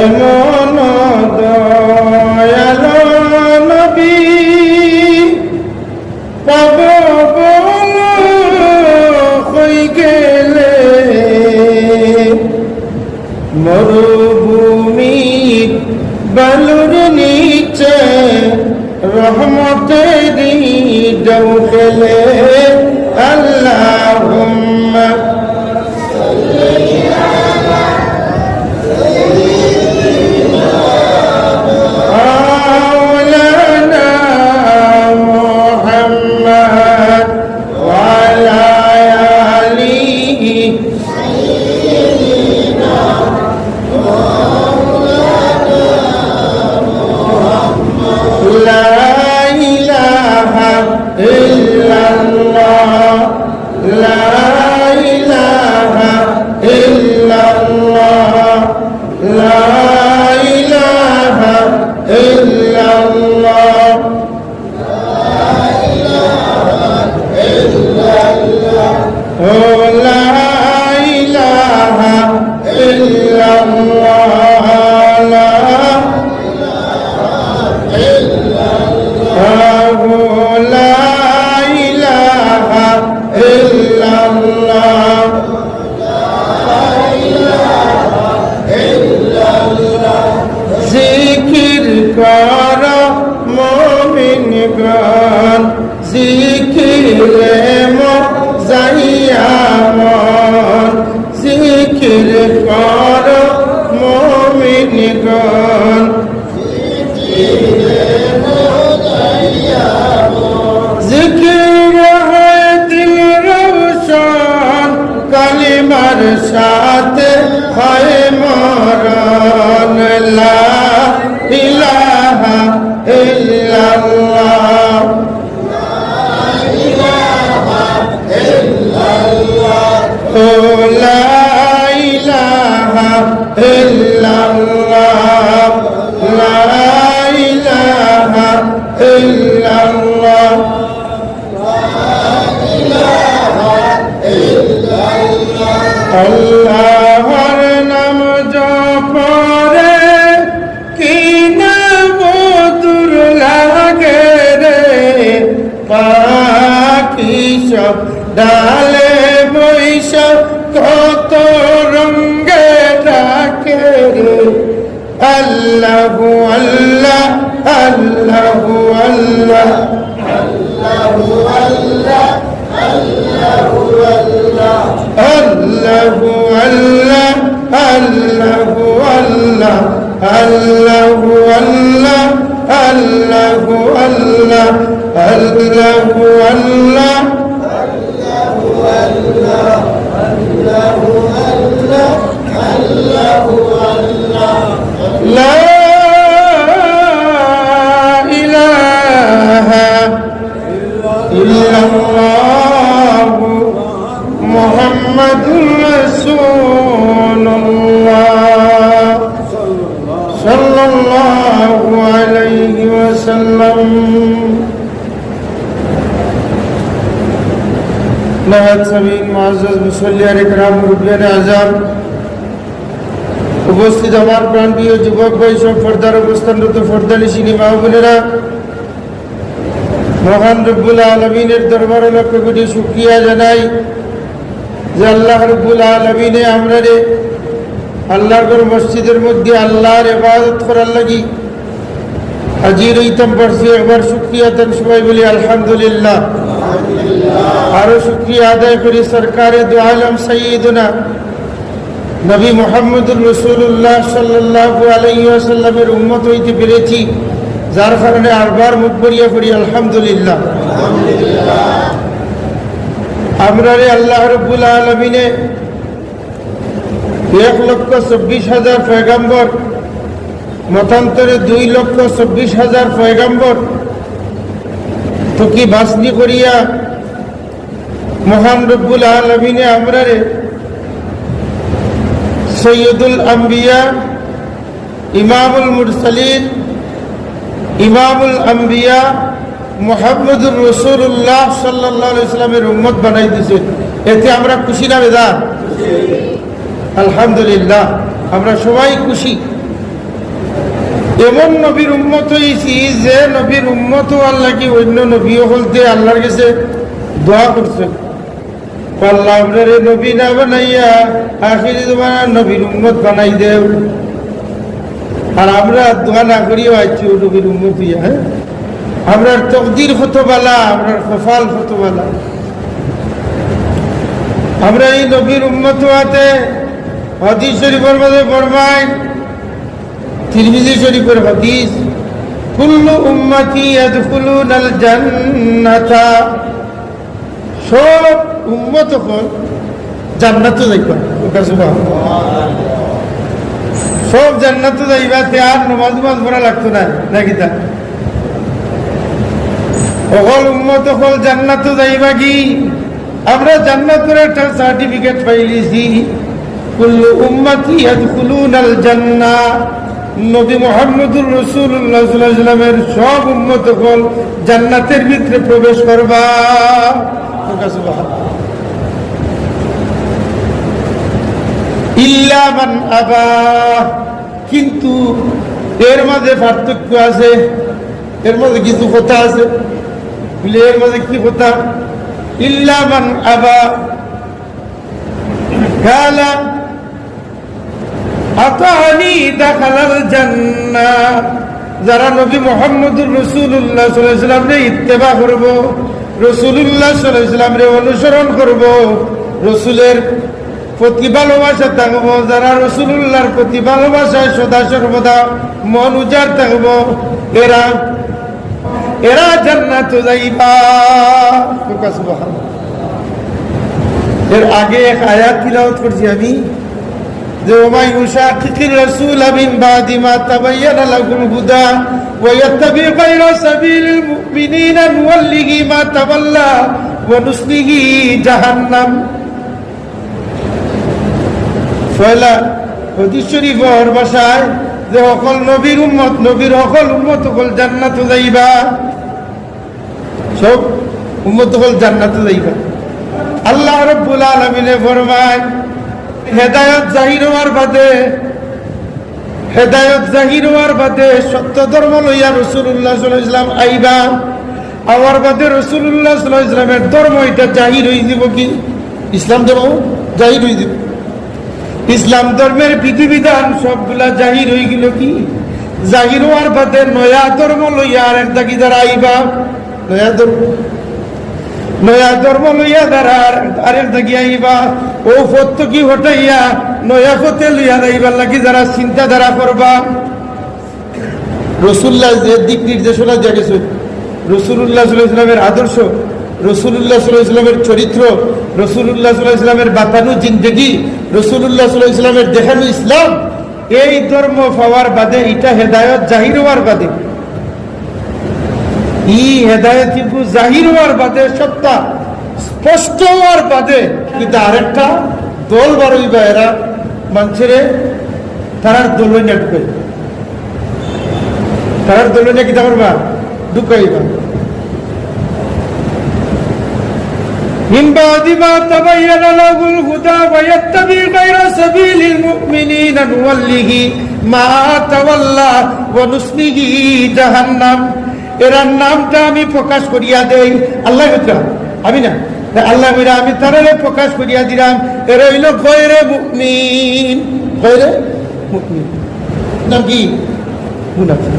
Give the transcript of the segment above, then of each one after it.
এমন দয়ালো নবী পাব বল হই গেলে মরুভূমি বালুর নিচে রহমতেরি ঢেউ খেলে আল্লাহুম্মা সাথে হয় মরণ লা ইলাহা ইল্লাল্লাহ ও লা ইলাহা ইল্লাল্লাহ লা ইলাহা ইল্লাল্লাহ আল্লাহর নাম জপরে কি না মধুর লাগে রে পাখি সব ডালে বৈশা কত রঙ্গে ডাকে রে আল্লাহু আল্লাহ আল্লাহু আল্লাহ আল্লাহু আল্লাহ আল্লাহু আল্লাহ আল্লাহু আল্লাহ আল্লাহু আল্লাহ আল্লাহু আল্লাহ আল্লাহু আল্লাহ আল্লাহু আল্লাহ আল্লাহু আল্লাহ আল্লাহু আল্লাহ আল্লাহু আল্লাহ লা ইলাহা ইল্লাল্লাহ মুহাম্মাদুর রাসূলুল্লাহ সাল্লাল্লাহু আলাইহি ওয়াসাল্লাম। নাহাত সামিন মুআজ্জাজ মুসল্লিয়ান ইকরাম মুরব্বিয়ান আযম উপস্থিত আমার প্রাণপ্রিয় যুবক ভাই সব পর্দার অবস্থানরত পর্দানিশিনী মা বোনেরা, মহান রব্বুল আলামিনের দরবারে লক্ষ কোটি শুকরিয়া জানাই যে আল্লাহ রব্বুল আলামিনে আমরারে আল্লাহর মসজিদের মধ্যে আল্লাহর ইবাদত করার লাগি হাজির হইতাম পারছি। একবার শুকরিয়া দেন সবাই বলি আলহামদুলিল্লাহ। আরো শুকরিয়া আদায় করি সরকারে দু আলম সাইয়্যিদুনা নবী মুহাম্মদুর রাসূলুল্লাহ সাল্লাল্লাহু আলাইহি ওয়াসাল্লামের উম্মত হইতে পেরেছি, যার কারণে আরবার মুখ ভরিয়া পড়ি আলহামদুলিল্লাহ। আমরা রে আল্লাহ রাব্বুল আলামিনে 1,24,000 পয়গম্বর, মতান্তরে 2,24,000 পয়গম্বর তো কি বাসনি করিয়া মহান রব্বুল আলামিনে আমরা রে সৈয়দুল আম্বিয়া, ইমামুল মুরসালিন, ইমামুল আম্বিয়া মুহাম্মদুর রাসূলুল্লাহ সাল্লাল্লাহু আলাইহি ওয়াসাল্লামের উম্মত বানাই দিয়েছে। এতে আমরা খুশি না বেজার? আলহামদুলিল্লাহ, আমরা সবাই খুশি। এমন নবীর উম্মত হয়েছি যে নবীর উম্মত আল্লাহ কি অন্য নবী বলতে আল্লাহর কাছে দোয়া করছে, আল্লাহ আপনারে নবী না বানাইয়া আখিরি জমানার নবীর উম্মত বানাই দেও। আর আমরা দোয়া না করিও আইছি নবীর উম্মত হইয়া। হ্যাঁ, আমরার তকদির কত বালা, আমরার কপাল কত বালা। আমরা এই নবীর উম্মত হওয়াতে হাদিস শরীফের মধ্যে ফরমায়, তিরমিজি শরীফের হাদিস, কুল্লু উম্মতি ইয়াদখুলুনাল জান্নাতা, সব উম্মত হল জান্নাতে যাইবা। সব জান্নাতে যাইবা, তে আর নমাজ পড়া লাগতো না নাকি? তা সকল উম্মত হল জান্নাতে যাইবা কি? আমরা জান্নাতের একটা সার্টিফিকেট পাইলিছি, কুল্লু উম্মতি ইয়াদখুলুনাল জান্নাহ। নবী মুহাম্মদুর রাসূলুল্লাহ সাল্লাল্লাহু আলাইহি ওয়াসাল্লামের সব উম্মত হল জান্নাতের ভিতরে প্রবেশ করবা। ইল্লা মান আবা, কিন্তু এর মাঝে পার্থক্য আছে, এর মধ্যে কিছু কথা আছে। এর মধ্যে কি কথা? ইল্লা মান আবা কালা আতানি দাখালাল জান্নাহ। যারা নবী মুহাম্মদুর রাসূলুল্লাহ সাল্লাল্লাহু আলাইহি ওয়াসাল্লামকে ইত্তেবা করব, রাসূলুল্লাহ সাল্লাল্লাহু আলাইহি ওয়াসাল্লামকে অনুসরণ করব, রাসূলের প্রতি ভালোবাসা থাকবো, যারা রাসূলুল্লাহর প্রতি ভালোবাসায় সদা সর্বদা মন উজাড় থাকবো, এরা জান্নাতে যাইবা। সুবহানাল্লাহ। এর আগে এক আয়াত তিলাওয়াত করছি আমি, যে ওয়া ইউশাকিকির রাসূল মিন বাদি মা তাবায়্যানা লাহুল হুদা ওয়া ইয়াত্তাবি গায়রা সাবিলিল মুমিনিনা নুওয়াল্লিহি মা তাওয়াল্লা ওয়া নুসলিহি জাহান্নাম। পয়লা হাদিস শরীফের ভাষায় যে সকল নবীর উম্মত, নবীর সকল উম্মত সকল জান্নাতে যাইবা, সব উম্মত সকল জান্নাতে যাইবা। আল্লাহ রাব্বুল আলামিনে ফরমায়, হেদায়েত জাহির হওয়ার বাদে, হেদায়েত জাহির হওয়ার বাদে সত্য ধর্ম লইয়া রাসূলুল্লাহ সাল্লাল্লাহু আলাইহি ওয়াসাল্লাম আইবা। আওয়ার বাদে রাসূলুল্লাহ সাল্লাল্লাহু আলাইহি ওয়াসাল্লামের ধর্ম এটা জাহির হয়ে যাব কি? ইসলাম ধর্ম জাহির হয়ে যাব। ইসলাম ধর্মের বিধিবিধান সবগুলা জাহির হয়ে গেল কি? জাহির হওয়ার বাদে নয়া ধর্ম লইয়া আর একটা কি যারা আইবা, নয়া ধর্ম লইয়া যারা আরেকটা কি আইবা, ও পথ কি হটাইয়া নয়া পথে লইয়া যাইবার লাগি যারা চিন্তাধারা করবা। রাসূলুল্লাহ যে দিক নির্দেশনা দিয়ে গেছে, রাসূলুল্লাহ সাল্লাল্লাহু আলাইহি ওয়াসাল্লামের আদর্শ, রাসূলুল্লাহ সাল্লাল্লাহু আলাইহি ওয়াসাল্লামের চরিত্র, রাসূলুল্লাহ সাল্লাল্লাহু আলাইহি ওয়াসাল্লামের বাতানো জিন্দেগি, রাসূলুল্লাহ সাল্লাল্লাহু আলাইহি ওয়াসাল্লামের দেখানো ইসলাম, এই ধর্ম পাওয়ার বাদে এটা হেদায়েত জাহির হওয়ার বাদে, এই হেদায়েত কিন্তু জাহির হওয়ার বাদে, সত্তা স্পষ্ট হওয়ার বাদে, কিন্তু আরেকটা দল বার হইবা, এরা মানুষের তারার দলইনা ঢুকাই, তারার দলইনা কিতা করবা? ঢুকাইবা। من بعد ما تبين له الهدى ويتبع غير سبيل المؤمنين نوله ما تولى ونصله جهنم। এর নামটা আমি প্রকাশ করিয়া দেই, আল্লাহ আমি না, আল্লাহ আমি তারে প্রকাশ করিয়া দিলাম, এর হইল গয়রে মুমিন। গয়রে মুমিন নাম কি? মুনাফিক।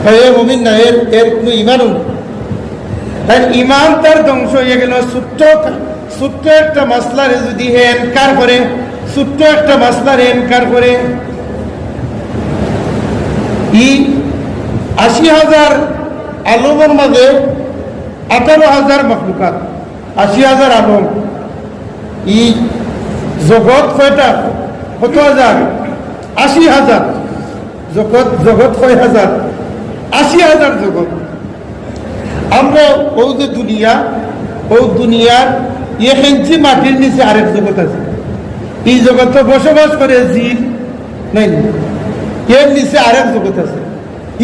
গয়রে মুমিন না, এর কোনো ঈমানও নেই। ইমান তার ধ্বংস হয়ে গেল। ছোট্ট একটা মাসলারে যদি হে এনকার করে, ছোট্ট একটা মাসলারে এনকার করে, ৮০,০০০ আলমের মাঝে ১৮,০০০ মখলুকাত, ৮০,০০০ আলম। ই জগৎ কয়টা? কত হাজার? ৮০,০০০ জগৎ কয় হাজার? ৮০,০০০ জগৎ। আমরা ও যে দুনিয়া, ও দুনিয়ার ইঞ্চি মাটির নিচে আরেক জগৎ আছে। এই জগতে বসবাস করে জিন নাই, এর নিচে আরেক জগৎ আছে।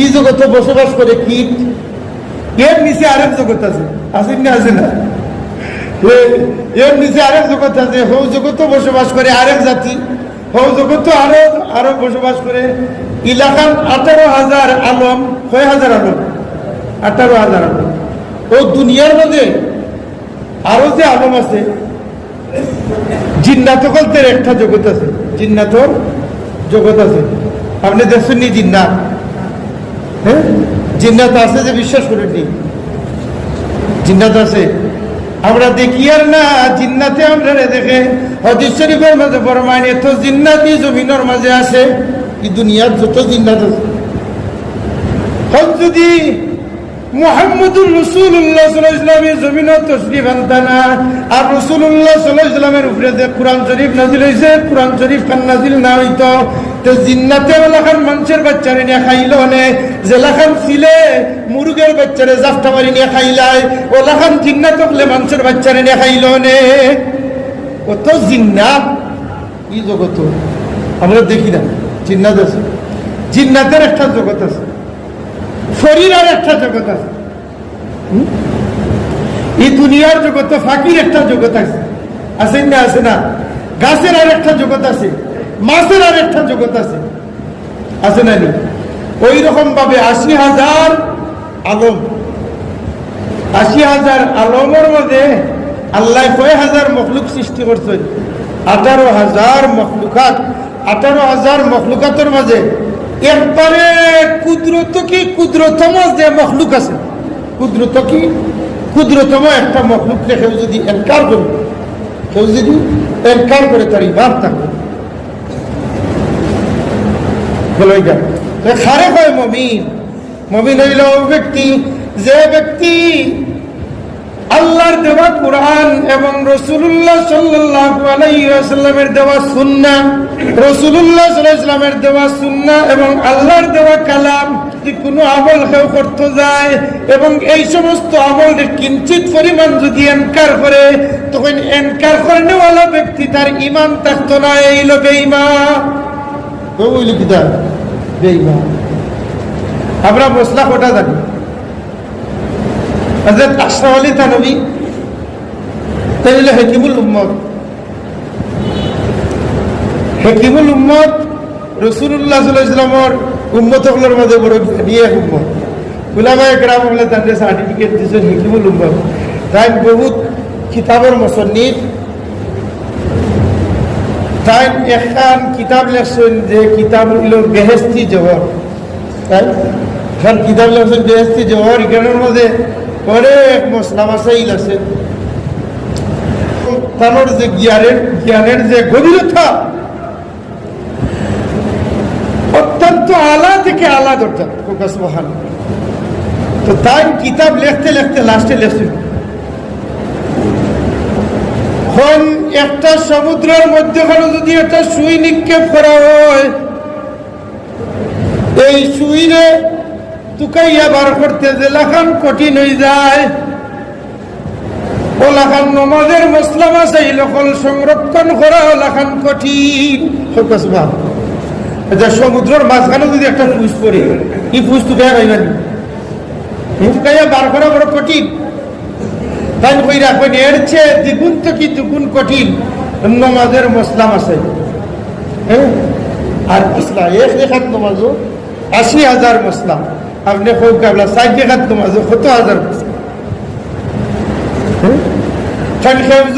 এই জগতে বসবাস করে কীট, এর নিচে আরেক জগৎ আছে। আছে না? আছে না? এর নিচে আরেক জগৎ আছে। ও জগতে বসবাস করে আরেক জাতি, জগৎ আরো আরো বসবাস করে ইলাকান 18,000 আলম, 6,000 আলম, 18,000 আলম। ও দুনিয়ার মধ্যে আরো যে আলম আছে, জিন্নাত কলতের একটা জগৎ আছে, জিন্নাতর জগৎ আছে। আপনি দেখছেননি জিন্নাত? হ্যাঁ, জিন্নাত আছে যে বিশ্বাস করেননি? জিন্নাত আছে, আমরা দেখি আর না, জিন্নাতে আমরা দেখে। হাদিস শরীফের মাঝে ফরমান এত জিন্নাতি জমিনের মাঝে আছে, এই দুনিয়ার যত জিন্নাত আছে। যদি মুহাম্মদুর রাসূলুল্লাহ সাল্লাল্লাহু আলাইহি ওয়াসাল্লামের জমিনে তশরিফ আনতা না, আর রাসূলুল্লাহ সাল্লাল্লাহু আলাইহি ওয়াসাল্লামের উপরে যে কোরআন শরীফ নাযিল হইছে, কোরআন শরীফ খান নাযিল না হইতো, তো জিন্নাতে ওলাখান মানুষের বাচ্চারে নিয়ে খাইলো নে, জেলাখান ছিলে মুরগের বাচ্চারে জাফটা মারি নিয়ে খাইলাই, ওলাখান জিন্নাত হলে মানুষের বাচ্চারে নিয়ে খাইলো নে। কত জিন্নাত এই জগৎ আমরা দেখি না। জিন্নাত আছে, জিন্নাতের একটা জগৎ আছে, শরীরের একটা জগৎ আছে। এই দুনিয়ার জগৎ ফাঁকির একটা জগৎ আছে, আছে না? আছে না? গাছের আর একটা জগৎ আছে, মাছের আর একটা জগৎ আছে, আছে না? ওই রকম ভাবে 80,000 আলম, 80,000 আলমের মধ্যে আল্লাহ 6,000 মখলুক সৃষ্টি করছে। 18,000 মখলুকাত, 18,000 মখলুকাতের মাঝে একবারে ক্ষুদ্রতম যে মখলুক আছে, ক্ষুদ্রতম একটা মখলুক কেউ যদি এনকার করে, কেউ যদি এনকার করে, তার ইমান থাকবে। খারে হয় মমিন। মমিন হইল ব্যক্তি, যে ব্যক্তি আল্লাহর দেওয়া কোরআন এবং রাসূলুল্লাহ সাল্লাল্লাহু আলাইহি ওয়াসাল্লামের দেওয়া সুন্নাহ, রাসূলুল্লাহ সাল্লাল্লাহু আলাইহি ওয়াসাল্লামের দেওয়া সুন্নাহ এবং আল্লাহর দেওয়া কালাম যদি কোনো আমল কেউ করতে যায় এবং এই সমস্ত আমল কিঞ্চিত পরিমাণ যদি এনকার করে, তখন এনকার করেওয়ালা ব্যক্তি তার ঈমান থাকতো না, এই হলো বেঈমান। ওই কিতাব বেঈমান। আমরা মশলা কোটা জানি, হযরত আশরাফ আলী থানভী তাইলে হাকিমুল উম্মত, হাকিমুল উম্মত রাসূলুল্লাহ সাল্লাল্লাহু আলাইহি ওয়াসাল্লামের উম্মতগুলোর মধ্যে বড় নিয়ে উম্মত। উলামায়ে কেরাম বলে তাদের সার্টিফিকেট দিয়েছেন হাকিমুল উম্মত। তাই বহুত কিতাবের মুসান্নিফ, তাই একখান কিতাব লেখছেন যে কিতাব হইল বেহেশতি জওহর। তাই খান কিতাব লেখছেন বেহেশতি জওহর। এখানের মধ্যে অনেক মশলা মাসাইল আছে, তার যে জ্ঞানের যে গভীরতা অত্যন্ত আলা থেকে আলা দরকার। তো তাই কিতাব লিখতে লিখতে লাস্টে লেখছেন, একটা সমুদ্রের মধ্যখানে যদি একটা সুই নিক্ষেপ করা হয়, এই সুইরে তুকাইয়া বার করতে যে লাখান কঠিন হয়ে যায়, ও লাখান নমাজের মশলা মাসাই লকল সংরক্ষণ করা লাখান কঠিন। সমুদ্রের মাঝখানে যদি একটা ফুস পড়ে, এই ফুস তুকাইয়া পাইবানি, তুকাইয়া বার করা বড় কঠিন। তাই কই রাখবেন এর চেয়ে দ্বিগুণ থেকে দুগুণ কঠিন নমাজের মশলা মাসাই। হ্যাঁ, আর মশলা এক রেখাত নমাজও 80,000 মশলা। আপনি খুব কাবলা 60 রেখাত নমাজও কত হাজার মশলা।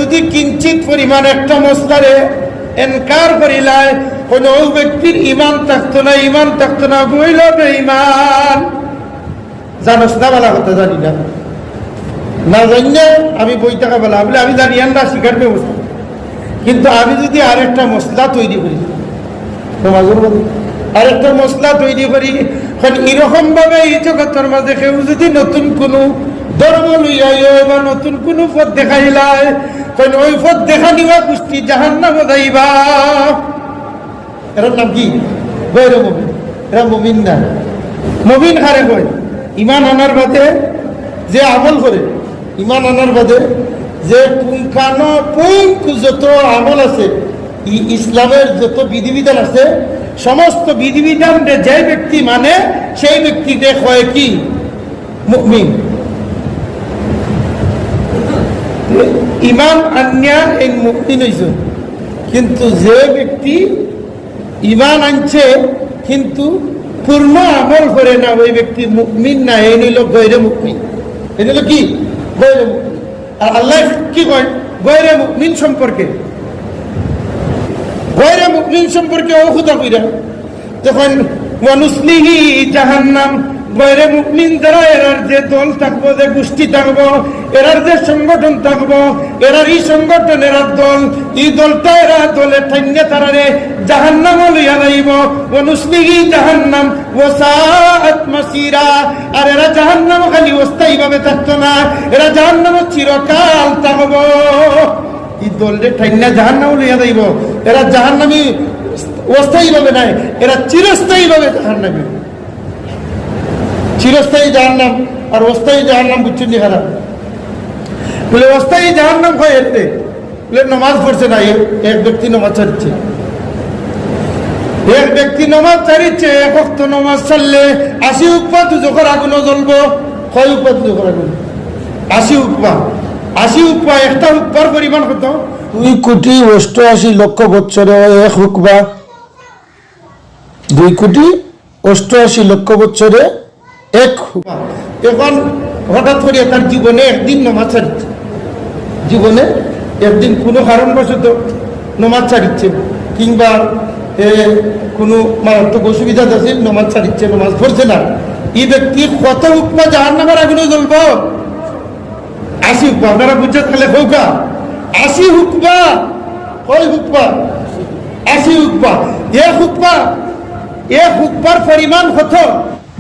যদি কিঞ্চিত পরিমাণ একটা মশলারে এনকার করিলায়, কোন ব্যক্তির ইমান থাকতো না, ইমান থাকতো না, বইল বেঈমান। জানোস না বলা কথা, জানি না, না জানি আমি বই টাকা বলা বলে আমি জানি না শিকার ব্যবস্থা। কিন্তু আমি যদি আরেকটা মশলা তৈরি করি, আরেকটা মশলা তৈরি করি, এরকম ভাবে এই জগতের মাঝে কেউ যদি নতুন কোন ধর্ম লইয়াই বা নতুন কোন পথ দেখাইলায়, ওই পথ দেখা নিবা কুষ্টি জাহান্নামে যাইবা। এর নাম কি? গৈর মুমিন। এরা মুমিন না। মুমিন হারে কয় ইমান আনার বাদে যে আমল করে, ইমান আনার বাদে যে পুঙ্খানুপুঙ্খ যত আমল আছে, ইসলামের যত বিধিবিধান আছে, সমস্ত বিধিবিধান যে ব্যক্তি মানে সেই ব্যক্তিকে কয় কি? মুমিন। ইমান আনিয়া এই মুমিন হইছে। কিন্তু যে ব্যক্তি ইমান আনছে কিন্তু পূর্ণ আমল করে না, ওই ব্যক্তি মুমিন না, এই নিল গৈরে মুমিন। এই নিল কি গৈরে মুমিন। আর আল্লাহ কি কয় গৈরে মুমিন সম্পর্কে? গৈরে মুমিন সম্পর্কে ও খুদা কইরা যখন ওয়ানুসলিহি জাহান্নাম, গৈরে মুমিন যারা, এরার যে দল থাকবো, যে গোষ্ঠী থাকবো, এরার যে সংগঠন থাকবো, এরার এই সংগঠন, এরার দল, এই দলটা এরা দলে ঠাইনে তারারে জাহান্নাম লইয়া যাইব। ওয়ানুসলিহি জাহান্নাম ওয়াসাআত মাসিরা। আর এরা জাহান্নাম খালি অস্থায়ী ভাবে থাকতো না, এরা জাহান্নাম চিরকাল থাকবো। এই দলরে ঠাইনে জাহান্নাম লইয়া যাইব। এরা জাহান্নামী অস্থায়ী ভাবে নাই, এরা চিরস্থায়ী ভাবে জাহান্নামী। চিরস্থায়ী জাহান্নাম আর অস্থায়ী জাহান্নাম বুঝছেন খারাপ বলে। অস্থায়ী জাহান্নাম হয় এতে বলে নমাজ পড়ছে না, এক ব্যক্তি নমাজ ছাড়ছে, এক ব্যক্তি নমাজ ছাড়িচ্ছে, এক ওয়াক্ত নমাজ ছাড়লে 80 উকবা দুজখের আগুনও জ্বলবো। কয় উকবা দুজখের আগুন? 80 উকবা। 80 উকবা, একটা উকবার পরিমাণ কত? 2,88,00,000 বছরে এক হুকবা। 2,88,00,000 বছরে এক হুকবা। এখন হঠাৎ করে তার জীবনে একদিন নমাজ ছাড়িচ্ছে, জীবনে একদিন কোনো কারণবশত নমাজ ছাড়িচ্ছে, কিংবা কোনো মারাত্মক অসুবিধা আছে, নমাজ ছাড়িচ্ছে, নমাজ পড়ছে না। এই ব্যক্তি কত হুকমা জাহান্নামের আগুনে জ্বলব? 80 হুকমা। আপনারা বুঝছেন তাহলে? হোকা 80 হুকমা। কয় হুকমা? 80 হুকমা। এক হুকমার পরিমাণ কত?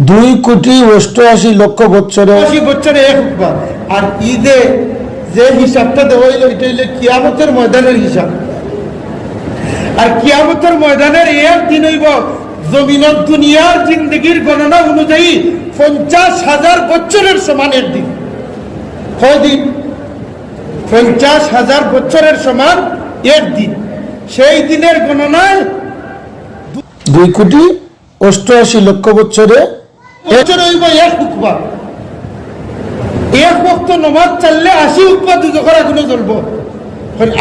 2,88,00,000 বছরে 80 বছরে এক হুকমা। আর ঈদে যে হিসাবটা দেওয়া হইল, এটা হইলে কিয়ামতের ময়দানের হিসাব। আর কিয়ামতের ময়দানের একদিন হইব জমিনের দুনিয়ার জিন্দগির গণনা অনুযায়ী 50,000 বছরের সমান একদিন। কয়দিন? 50,000 বছরের সমান একদিন। সেই দিনের গণনায় 2,88,00,000 বছরে বছর হইব এক হুকবা। এক ওয়াক্ত নমাজ চাললে 80 হুকবা দুজখের আগুনে জ্বলবো।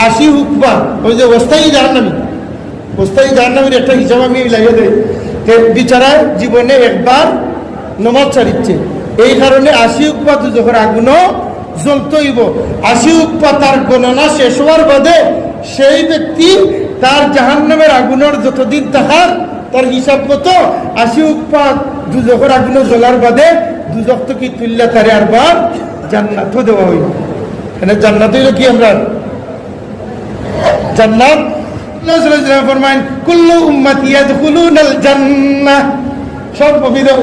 80 হুকবা ওই যে অস্থায়ী জাহান্নামী, অস্থায়ী জাহান্নামীর একটা হিসাব আমি লাগিয়ে দেয়। বিচারা জীবনে একবার নমাজ ছাড়িচ্ছে, এই কারণে 80 হুকবা দুজখের আগুনও জ্বলতে হইব। 80 হুকবা তার গণনা শেষ হওয়ার বাদে সেই ব্যক্তি তার জাহান্নামের আগুনের যতদিন থাকার তার হিসাব মতো 80 হুকবা দুজখের আগুনে জ্বলার বাদে দুজখ তো কি তুললে তারে আরবার জান্নাতও দেওয়া হইব। এখানে জান্নাত হইল কি? আমরা জান্নাত ফরমাইন কুল্লু উম্মতি ইয়াদখুলুনাল জান্নাহ, সব পবিত্র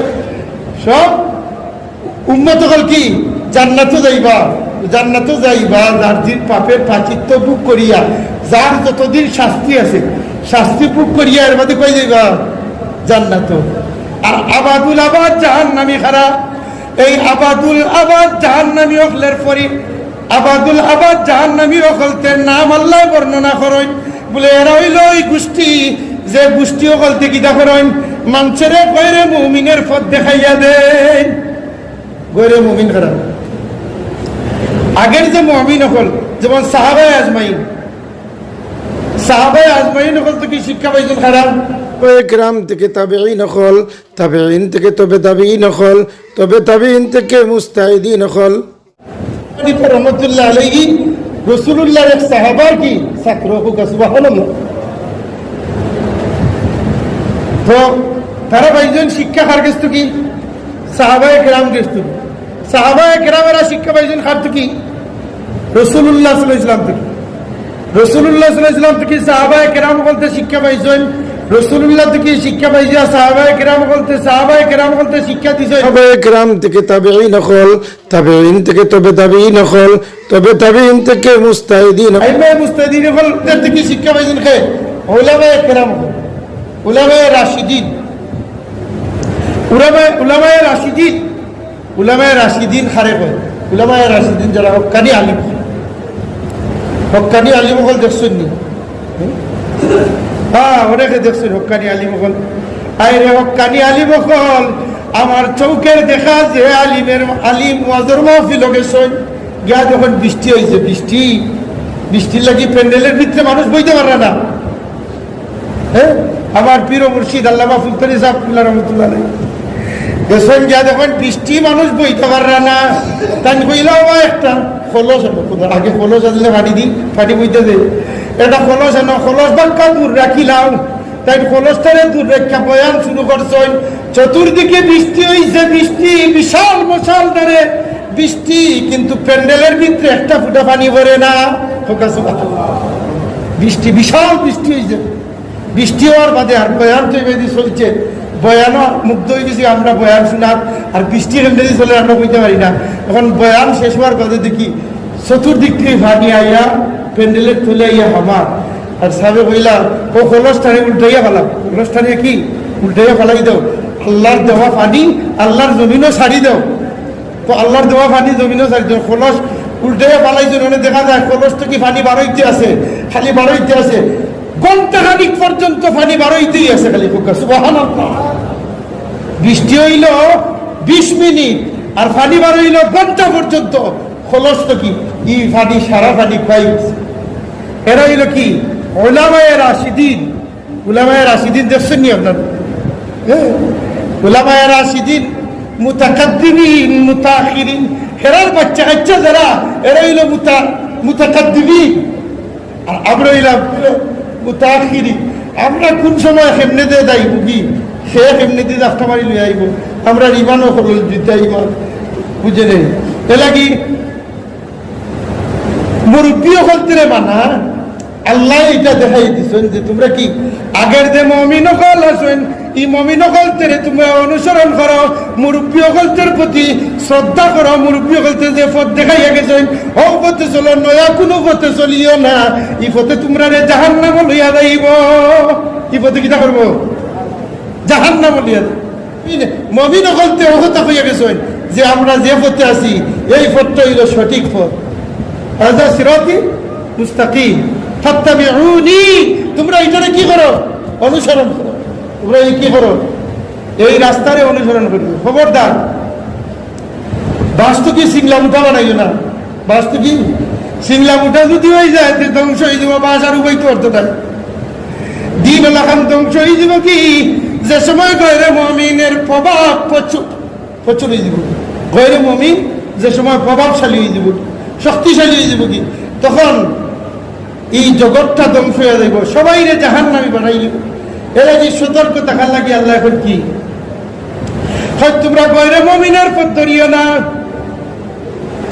সব উম্মত হল কি জান্নাতও যাইবা, জান্নাতও যাইবা। যার দিন পাপের প্রাচিত্য বুক করিয়া, যার যতদিন শাস্তি আছে শাস্তি বুক করিয়া এর মধ্যে কই যাইবা জান্নাত। আর আবাদুল আবাদ জাহান্নামী খারাপ। এই আবাদুল আবাদ জাহান্নামী হকলের পরি আবাদুল আবাদ জাহান্নামী হকলতে নাম আল্লাহ বর্ণনা করেন বলে এরা হইল ওই গোষ্ঠী, যে গোষ্ঠী হকলতে কিতা করেন মানুষেরে গৈরে মুমিনের পথ দেখাইয়া দেন। গৈরে মুমিন খারাপ। আগের যে মুমিন হকল যেমন সাহাবায়ে আজমাইন, সাহাবায়ে আজমাইন হকল তো কি শিক্ষা পাইছেন খারাপ? একরাম থেকে তাবেঈন হল, তাবেঈন থেকে তবে তাবেঈন হল, তবে তাবেঈন থেকে মুস্তাহিদিন হল। রহমতুল্লাহ আলাইহি রাসূলুল্লাহর এক সাহাবার কি ছাত্র হোক, সুবহানাল্লাহ। তো তারা পাইছেন শিক্ষা কার কাছ থেকে? সাহাবায়ে কেরাম কাছ থেকে। সাহাবায়ে কেরামেরা শিক্ষা পাইছেন কার থেকে? রাসূলুল্লাহ সাল্লাল্লাহু আলাইহি ওয়াসাল্লাম থেকে। রাসূলুল্লাহ সাল্লাল্লাহু আলাইহি ওয়াসাল্লাম থেকে সাহাবায়ে কেরাম বলতে শিক্ষা পাইছেন, রাসূলুল্লাহ থেকে শিক্ষা পাইছে সাহাবায়ে কেরাম বলতে, সাহাবায়ে কেরাম বলতে শিক্ষা দিয়েছে সাহাবায়ে কেরাম থেকে তাবেঈন হল, তাবেঈন থেকে তবে তাবেঈন হল, তবে তাবেঈন থেকে মুস্তাহিদিন। আইমা মুস্তাহিদিন হল থেকে শিক্ষা পাইছেন কে? উলামায়ে কেরাম, উলামায়ে রাশিদিন, উলামায়ে রাশিদিন। উলামায়ে রাশিদিন খারে কয়, উলামায়ে রাশিদিন যারা হক্কানি আলিম, হক্কানি আলিম হল দেখছেন নি? হ্যাঁ, অনেকে দেখছেন হক্কানি আলিম হল। আইরে হক্কানি আলিম হল আমার চৌকের দেখা যে আলিমের আলিম ওয়াজের মাহফিল গেছেন, গিয়া যখন বৃষ্টি হয়েছে, বৃষ্টির লাগি প্যান্ডেলের ভিতরে মানুষ বইতে পারে না। হ্যাঁ, আমার প্রিয় মুর্শিদ আল্লামা ফুলতরি সাহেব রহমতুল্লাহ গেছেন যা দেখেন বৃষ্টি মানুষ বইতে পাররা না তাই কইলাও একটা খোলস আগে খোলস আসলে ফাটি দিন ফাটি বইতে দে এটা খোলস এনো খোলস বাক্কা দূর রাখিলাম তাই খোলসটারে দূর রেখা বয়ান শুরু করছেন চতুর্দিকে বৃষ্টি হইছে বৃষ্টি বিশাল মশাল ধরে বৃষ্টি কিন্তু প্যান্ডেলের ভিতরে একটা ফুটা পানি ভরে না বৃষ্টি বিশাল বৃষ্টি হয়েছে বৃষ্টি হওয়ার বাদে আর বয়ান তো এমনি চলছে বয়ানও মুগ্ধ হয়ে গেছি আমরা বয়ান শোনার আর বৃষ্টির এমনি চলে আমরা বুঝতে পারি না এখন বয়ান শেষ হওয়ার বাদে দেখি চতুর্দিক থেকে ভানি আইয়া প্যান্ডেলের তুলে আইয়া আমার আর সাবে কইলা ও খোলসটারে উল্টাইয়া ফেলাম খোলসটারে কি উল্টাইয়া ফেলাই দাও আল্লাহর দেওয়া পানি আল্লাহর জমিনও ছাড়ি দাও তো আল্লাহর দেওয়া পানি জমিনও ছাড়ি দাও খোলস উল্টাইয়া ফেলাই জন্য দেখা যায় খোলস তো কি পানি বাড়াইতে আছে খালি বাড়াইতে আছে ঘন্টা খানিক পর্যন্ত পানি বাড়াইতেই আছে খালি সুবহানাল্লাহ বৃষ্টি হইল 20 মিনিট আর পানি বাড়াইল ঘন্টা পর্যন্ত খোলস তো কি ই পানি সারা পানি পাইছে এরা হইল কি উলামায়ে রাশিদিন উলামায়ে রাশিদিন দেখছেন নি আপনার উলামায়ে রাশিদিন মুতাকাদ্দিমিন মুতাখিরিন হেরার বাচ্চা কাচ্চা যারা এরা হইল মুতাকাদ্দিমিন আর আমরা হইলাম মুতাখিরিন আমরা কোন সময় কেমনে দিয়ে যাইব কি সে কেমনে দিয়ে রাস্তা মারি লই আইব আমরা ইমানও করল দিতে ইমান বুঝে নেই এলা কি মুরব্বীও করতে মানা আল্লাহ এটা দেখাই দিচ্ছেন যে তোমরা কি আগের যে মমিন হল আছেন এই মমিন হলতে তোমরা অনুসরণ করো মুরব্বী হলতের প্রতি শ্রদ্ধা করো মুরব্বী হলতে যে পথ দেখাইয়া গেছেন ও পথে চলো নয়া কোনো পথে চলিও না এই পথে তোমরা জাহান্নাম লইয়া যাইব এই পথে কিটা করবো জাহান্নাম লইয়া মমিন হলতে অহতা হইয়া গেছেন যে আমরা যে পথে আছি এই পথটা হইল সঠিক পথ হাযা সিরাতি মুস্তাকিম ফাত্তাবিউনি তোমরা এটারে কি করো অনুসরণ করো তোমরা এই কি করো এই রাস্তারে অনুসরণ করো খবরদার বাস্তু কি সিংলা মুঠা বানাইও না বাস্তু কি সিংলা মুঠা যদি হয়ে যায় তো ধ্বংস হয়ে যাব বাস আর উপায় করতে থাকে দিন লাখান ধ্বংস হয়ে যাব কি যে সময় গয়রে মুমিনের প্রভাব প্রচুর হয়ে যাব গয়রে মুমিন যে সময় প্রভাবশালী হয়ে যাব শক্তিশালী হয়ে যাব কি তখন এই জগৎটা ধ্বংস হয়ে যাইব সবাই রে জাহান্নামী বানাই দিব এরা যে সতর্ক থাকার লাগে আল্লাহ এখন কি তোমরা গয়রে মুমিনের পথ ধরিও না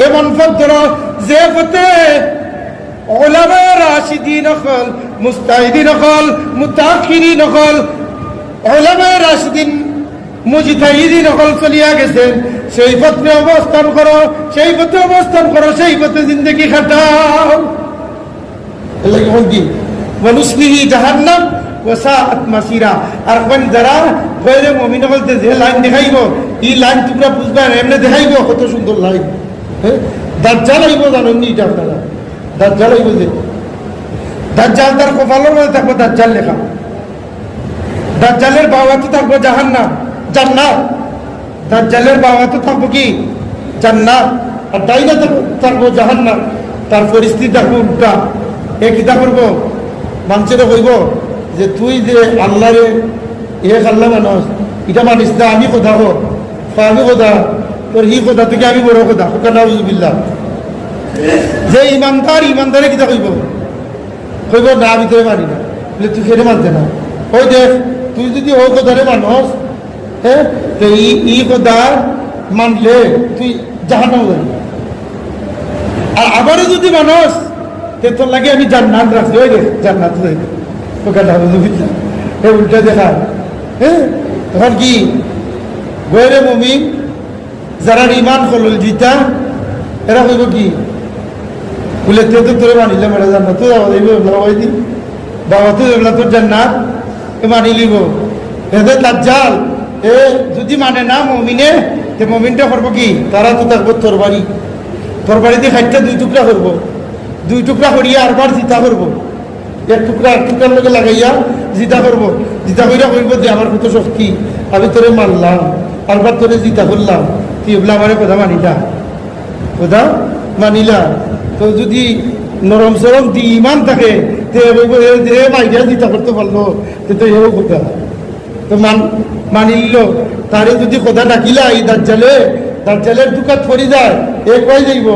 এমন পথ ধরো যে পথে উলামায়ে রাশিদিন হল মুস্তাহিদিন হল মুতাখিরিন হল উলামায়ে রাশিদিন মুজতাহিদিন হল চলিয়া গেছেন সেই পথে অবস্থান করো সেই পথে অবস্থান করো সেই পথে জিন্দেগি কাটাও কি ওয়ানুসলিহি জাহান্নাম ওয়া সাআত মাসিরা আর কোন যারা গয়রে মুমিন বলতে যে লাইন দেখাইবো এই লাইন তোমরা বুঝবা এমনি দেখাইবো কত সুন্দর লাইন দাজ্জাল আইব জানেন নি এটা আপনারা দাজ্জাল আইব যে দাজ্জাল তার কপালের মধ্যে থাকবে দাজ্জাল লেখা দাজ্জালের বাওয়াতে থাকবে জাহান্নাম জান্নাত দাজ্জালের বাওয়াতে থাকবে কি জান্নাত আর ডাইনে থাকবে জাহান্নাম তার পরিস্থিতি থাকবে উল্টা এ কিতা করবো মানুষের কইব যে তুই যে আল্লাহরে আল্লাহ মানুষ এটা মানিস না আমি কথা হোক আমি কথা তোর হি কথা থেকে আমি বড় কথা নাউজুবিল্লাহ যে ইমানদারে কিতা কইব না আমি তোরে মানি না বলে তুই সেটা মানতে না ওই দেখ তুই যদি ও কথারে মানুষ হ্যাঁ তো ই কথা মানলে তুই জাহান্নাম যাবি আর আবারও যদি মানুষ তোর লাগে আমি জান্নাত রাখছি ওই রে জান্নাত উল্টা দেখা হ্যাঁ তখন কি গয়রে মুমিন যারা ইমান করল জিতা এরা কইব কি বলে তে তো তোরে মানিলে মেরা জান্নাত তো যাওয়া যাইব ওই দিন বাবা তো এগুলা তোর জান্নাত মানি লিব এদের দাজ্জাল যদি মানে না মুমিনে তে মুমিনটা করবো কি তারা তো থাকবো তোর বাড়িতে খাইটা 2 টুকরা করবো 2 টুকরা করিয়া আরবার জিতা করবো এক টুকরার লোকে লাগাইয়া জিতা করবো জিতা করিয়া কইব যে আমার কত শক্তি আমি তোরে মানলাম আরবার তোরে জিতা করলাম তুই এগুলো আমার কথা মানিলা তো যদি নরম সরম দি ইমান থাকে মাইডিয়া দিতে করতে পারলো তো এও কথা তো মানিল তারে যদি কথা ডাকিলা এই দাজ্জালের দুকাত পড়ি যায় এ কই যাইব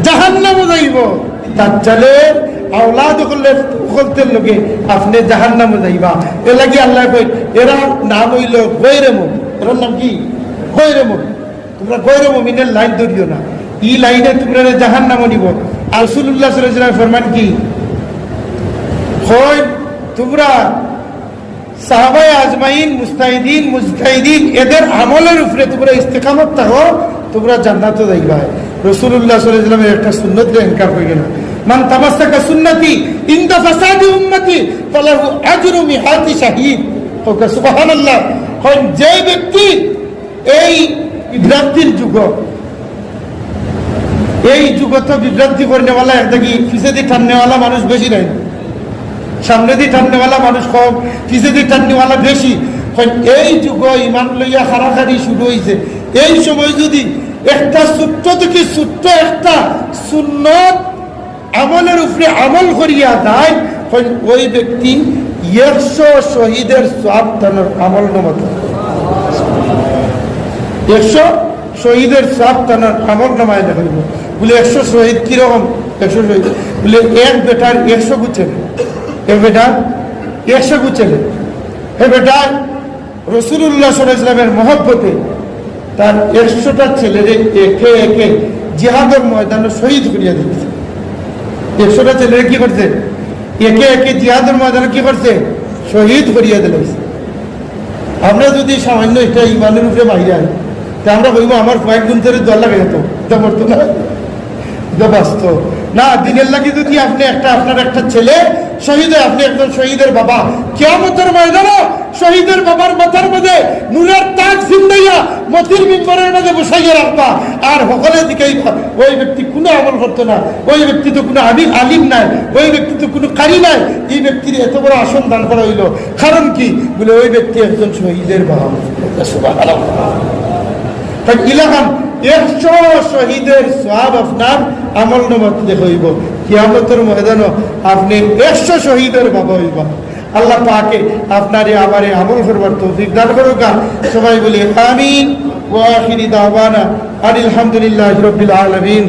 জাহান্নামে যাইব দাজ্জালের আওলাদ করতে লগে আপনি জাহান্নামে যাইবা এ লাগি আল্লাহ কই এরা নাম হইল গৈরে মুমিন এর নাম কি গৈরে মুমিন তোমরা গৈরে মুমিনের লাইন ধরিও না এই লাইনে তোমরা জাহান্নামে নিব রাসূলুল্লাহ সাল্লাল্লাহু আলাইহি ওয়াসাল্লাম ফরমান কি হয় তোমরা সাহাবায়ে আজমাইন মুস্তাহিদিন মুজতাহিদিন এদের আমলের উপরে তোমরা ইস্তেকামত থাকো তোমরা জান্নাতে যাইবা রাসূলুল্লাহ সাল্লাল্লাহু আলাইহি ওয়াসাল্লামের একটা সুন্নাত ইনকার হয়ে গেল মান তামাসসাকা সুন্নতি ইনদা ফাসাদি উম্মতি ফালাহু আজরু মিহাতি শাহীদ ওকে সুবহানাল্লাহ হয় যে ব্যক্তি এই বিভ্রান্তির যুগ এই যুগত বিভ্রান্তি করনেওয়ালা দেখি পিছে টাননেওয়ালা মানুষ বেশি নাই সামনে দিয়ে টাননেওয়ালা মানুষ কম পিছে দিয়ে টাননেওয়ালা বেশি এই যুগ ইমান লইয়া হারাহারি শুরু হয়েছে এই সময় যদি একটা ছোট্ট থেকে ছোট্ট একটা সুন্নত আমলের উপরে আমল করিয়া দেয় ওই ব্যক্তি 100 শহীদের সওয়াব তার আমল নামাতে 100 শহীদের সওয়াব তার আমল নামায় দেখাইব বলে 100 শহীদ কিরকম 100 শহীদ বলে এক বেটার 100 গুছেন এক বেটার 100 গুছেন হে বেটা রাসূলুল্লাহ সাল্লাল্লাহু আলাইহি ওয়াসাল্লামের মহব্বতে তার 100টা ছেলেরে একে একে জিহাদের ময়দানে শহীদ করিয়া দিয়েছে 100টা ছেলেরে কি করছে একে একে জিহাদের ময়দানে কি করছে শহীদ করিয়া দিয়েছে আমরা যদি সামান্য এটা ইমানের উপরে বাইরে আনি তা আমরা বলবো আমার কয়েক গুণ ধরে দল লাগে যেত এটা করতো না বাস্তব না দিনের লাগি যদি আপনি আপনার একটা ছেলে শহীদ হয় আপনি একজন শহীদের বাবা কিয়ামতের ময়দানে শহীদের বাবার মাথার মধ্যে নূরের তাজ ছিন্দাইয়া মতির মিম্বরের মধ্যে বসাইয়া রাখবা আর সকলের দিকেই ওই ব্যক্তি কোনো আমল করতো না ওই ব্যক্তি তো কোনো আলিম নাই ওই ব্যক্তি তো কোনো কারি নাই এই ব্যক্তির এত বড় আসন দান করা হইল কারণ কি বলে ওই ব্যক্তি একজন শহীদের বাবা তাই ইলাহান 100 শহীদের সওয়াব আপনার আমল নামাতে হইব কিয়ামতের ময়দানে আপনি 100 শহীদের বাবা হইবা আল্লাহ পাকে আপনারে আমারে আমল করবার তৌফিক দান করুক সবাই বলি আমিন ওয়া আখিরি দাওয়ানা আলহামদুলিল্লাহি রাব্বিল আলামিন।